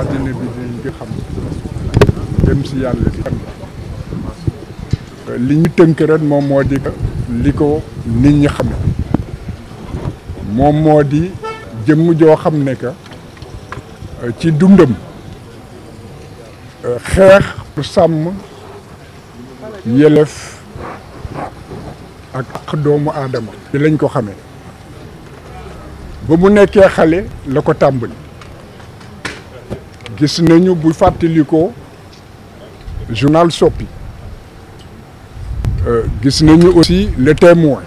àddina bi di xam dem si yàlla di xam li ñu tënk ren moom moo di li ko nit ñi xam moom moo di jëmm joo xam ne que ci dundam xeex pour sàmm yelef ak doomu aadama ci lañ ko xamee ba mu nekkee xale la ko tàmbali gis nañu bu fàttalikoo journal Sopi gis nañu aussi Le Témoin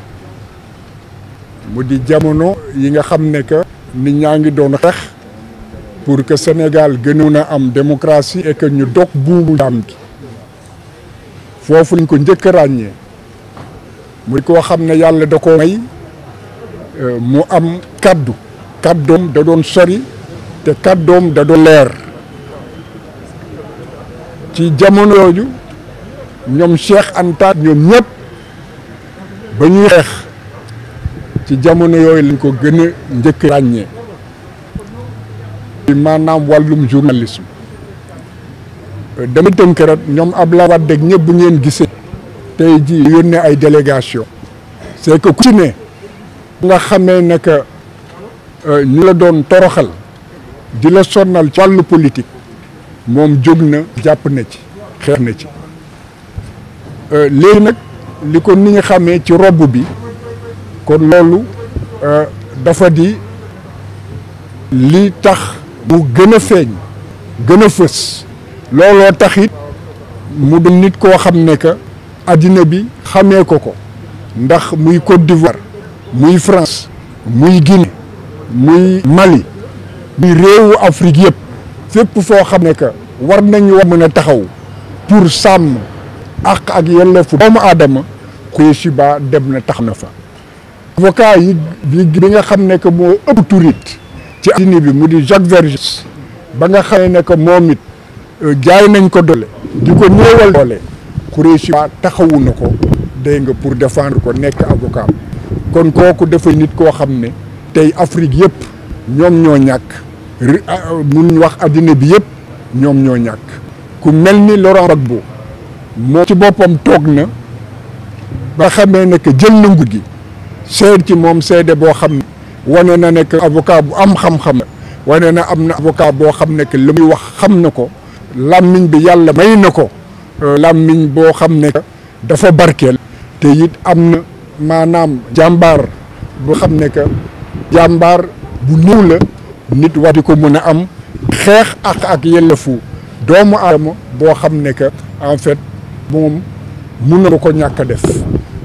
mu di jamono yi nga xam ne que nit ñaa ngi doon xeex pour que Sénégal gënoon a am démocratie et que ñu dog buubu jaam gi foofu lañ ko njëkk a ràññee muy koo xam ne yàlla da ko may mu am kàddoom da doon sori te kàddoom da doon leer ci jamono yooyu ñoom Cheikh Anta ñoom ñëpp ba ñuy xeex ci jamono yooyu lañ ko gën a njëkk ràññee maanaam wàllum journalisme dama tënk rek ñoom Abdoulaye Wade ak ñëpp bu ngeen gisee tey jii yónnee ay délégation c'est que ku ci ne nga xamee ne que ñu la doon toroxal di la sonnal ci wàllu politique moom jóg na jàpp na ci xeex na ci léegi nag li ko ni nga xamee ci robb bi kon loolu dafa di li tax mu gën a feeñ gën a fës looloo tax it mu doon nit koo xam ne que addina bi xamee ko ndax muy Côte d'Ivoire muy France muy Guinée muy Mali muy réewu Afrique yëpp fépp foo xam ne que war nañu mën a taxaw pour sàmm ak yelleefu doomu aadama Kouychiba dem na tax na fa avocat yi bi nga xam ne que moo ëpp turit ci addina bi mu di Jacques Vergès ba nga xamee ne que moom it jaay nañ ko doole di ko néewal doole Kouychiba taxawu na ko dégg nga pour défendre ko nekk avocat kon kooku dafa nit koo xam ne tey Afrique yëpp ñoom ñoo ñàkk mun wax addina bi yëpp ñoom ñoo ñàkk ku mel ni Laurent Gbagbo moom ci boppam toog na ba xamee ne que jël na nguur gi seet ci moom seede boo xam ne wane na ne que avocat bu am xam-xam wane na am na avocat boo xam ne que li muy wax xam na ko làmmiñ bi yàlla may na ko làmmiñ boo xam ne que dafa barkeel te it am na maanaam jàmbaar boo xam ne que jàmbaar bu néew la nit war di ko mën a am xeex ak yellefu doomu aadama boo xam ne que en fait moom mun na ko ñàkk a def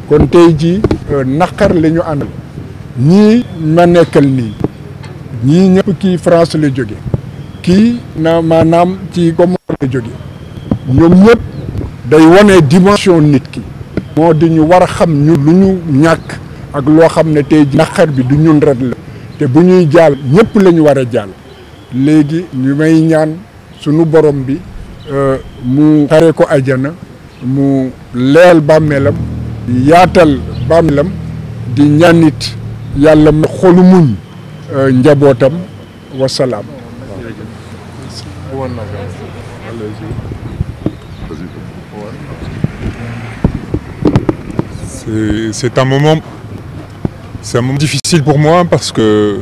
kon tey jii naqar la ñu àndal ñii ma nekkal nii ñii ñëpp kii France la jóge kii na maanaam ci Comores la jóge ñoom ñëpp day wane dimension nit ki moo di ñu war a xam ñu lu ñu ñàkk ak loo xam ne tey jii naqar bi du ñun ret la te bu ñuy jaal ñëpp la ñu war a jaal léegi ñu may ñaan sunu borom bi mu xare ko ajana mu leel bàmmeelam di yaatal bàmmeelam di ñaanit yàlla ma xolu muñ njabootam wasalaam. C'est un moment difficile pour moi parce que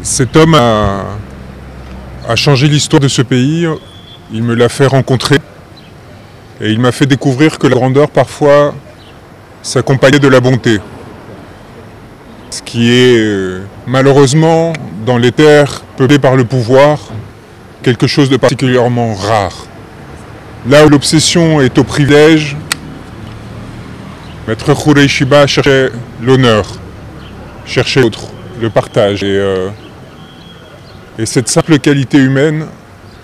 cet homme a changé l'histoire de ce pays. Il me l'a fait rencontrer et il m'a fait découvrir que la grandeur parfois s'accompagnait de la bonté. Ce qui est malheureusement dans les terres peuplées par le pouvoir quelque chose de particulièrement rare. Là où l'obsession est au privilège, Maître Kouychiba cherchait l'honneur, cherchait l'autre, le partage. Et cette simple qualité humaine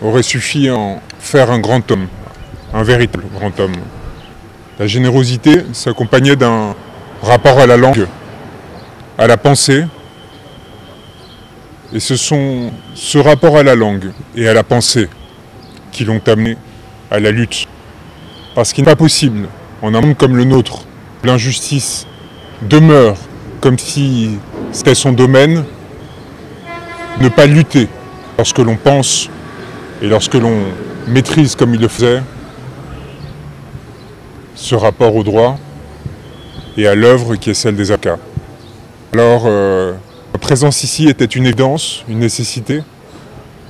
aurait suffi à en faire un grand homme, un véritable grand homme. La générosité s'accompagnait d'un rapport à la langue, à la pensée. Et ce sont ce rapport à la langue et à la pensée qui l'ont amené à la lutte. Parce qu'il n'est pas possible, en un monde comme le nôtre, l'injustice demeure comme si c'était son domaine, ne pas lutter lorsque l'on pense et lorsque l'on maîtrise comme il le faisait ce rapport au droit et à l'œuvre qui est celle des avocats. Alors, ma présence ici était une évidence, une nécessité,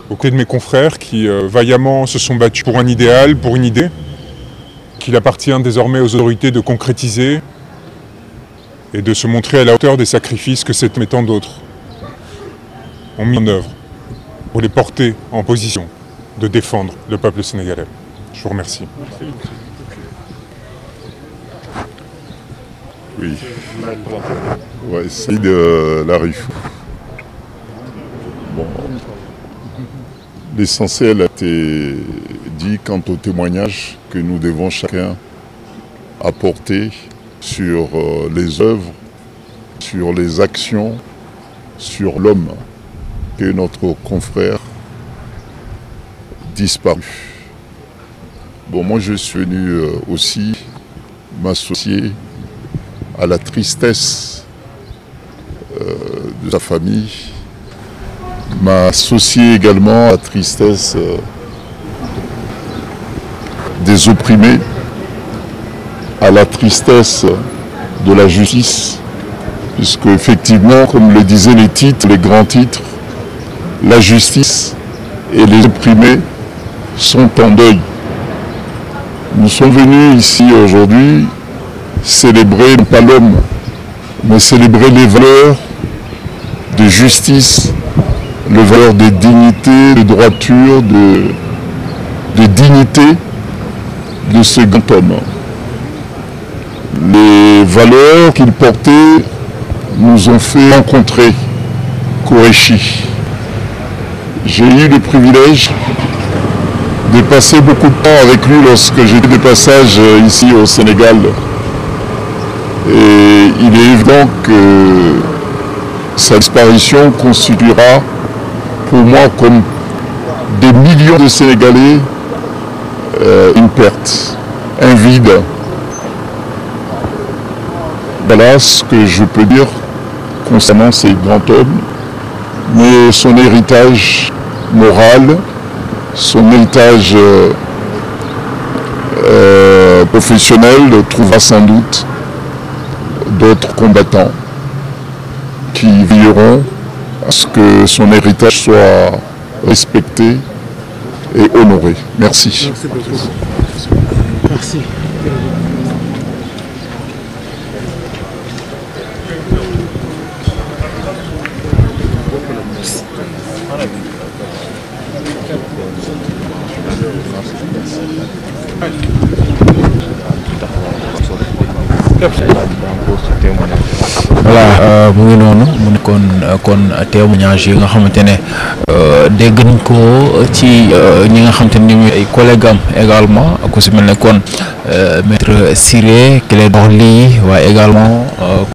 aux côtés de mes confrères qui vaillamment se sont battus pour un idéal, pour une idée, qu'il appartient désormais aux autorités de concrétiser et de se montrer à la hauteur des sacrifices que cette et tant d'autres ont mis en œuvre pour les porter en position de défendre le peuple sénégalais. Je vous remercie. Oui, ouais, Saïd Larifou. Bon, l'essentiel a été dit quant au témoignage que nous devons chacun apporter sur les œuvres, sur les actions, sur l'homme que notre confrère disparu. Bon, moi je suis venu aussi m'associer à la tristesse de sa famille, m'associer également à la tristesse des opprimés, à la tristesse de la justice, puisque effectivement, comme le disaient les titres, les grands titres, la justice et les opprimés sont en deuil. Nous sommes venus ici aujourd'hui célébrer, non pas l'homme, mais célébrer les valeurs de justice, les valeurs de dignité, de droiture, de dignité de ce grand homme. Les valeurs qu'il portait nous ont fait rencontrer Koreshi. J'ai eu le privilège de passer beaucoup de temps avec lui lorsque j'étais de passage ici au Sénégal. Et il est évident que sa disparition constituera pour moi, comme des millions de Sénégalais, une perte, un vide. Voilà ce que je peux dire concernant ces grands hommes, mais son héritage moral, son héritage professionnel trouvera sans doute d'autres combattants qui veilleront à ce que son héritage soit respecté et honoré. Merci. Merci beaucoup. Merci. voilà mu ngi noonu mu nekkoon kon témoignage yi nga xamante ne dégg nañ ko ci ñi nga xamante ne ñoom ay collègues am également ku si mel ne kon maître Ciré Clédor Ly waaye également